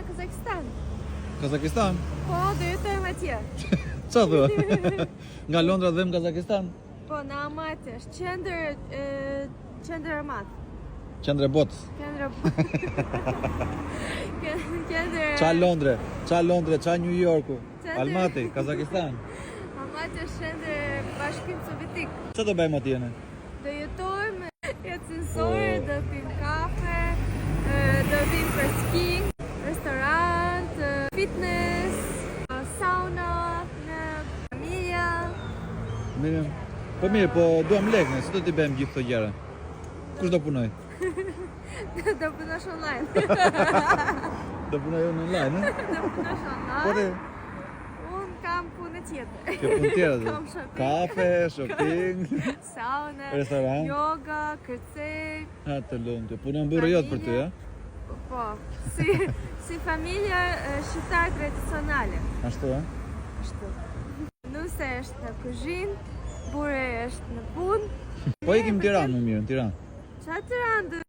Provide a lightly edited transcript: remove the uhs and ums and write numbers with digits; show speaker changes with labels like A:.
A: Kazakistan.
B: Kazakistan?
A: Po, do jetojmë atje.
B: Qa thua? Nga Londra dhe në Kazakistan?
A: Po, në Almaty është qendër Almat.
B: Qendre botës. Qa Londre, qa New Yorku, Almaty, Kazakistan.
A: Almaty është qendër Bashkimit Sovjetik.
B: Qa do bëjmë atjene?
A: Do jetojmë jetësore, do pim kafe, do vim për skiing, restorant, fitness, sauna, në familja.
B: Mirë. Po mirë, po duam lekë, si do t'i bëjmë gjithë të gjera? Kush do punoj?
A: Do punosh online.
B: Do punoj unë online, e?
A: Do punosh online.
B: Por e?
A: Unë kam punë tjetër.
B: Ke punë tjera dhe?
A: Kam shopping.
B: Kafe, shopping,
A: Sauna,
B: restorant.
A: yoga, kërcej.
B: Ha të lumë, punon burë jot për ty, ja?
A: Po, si familja shqiptare tradicionale.
B: Ashtu, e?
A: Ashtu. Nuse është në kuzhinë, burri është në punë.
B: Po ikim Tiranë më mirë, në Tiranë.
A: Qa Tiranë?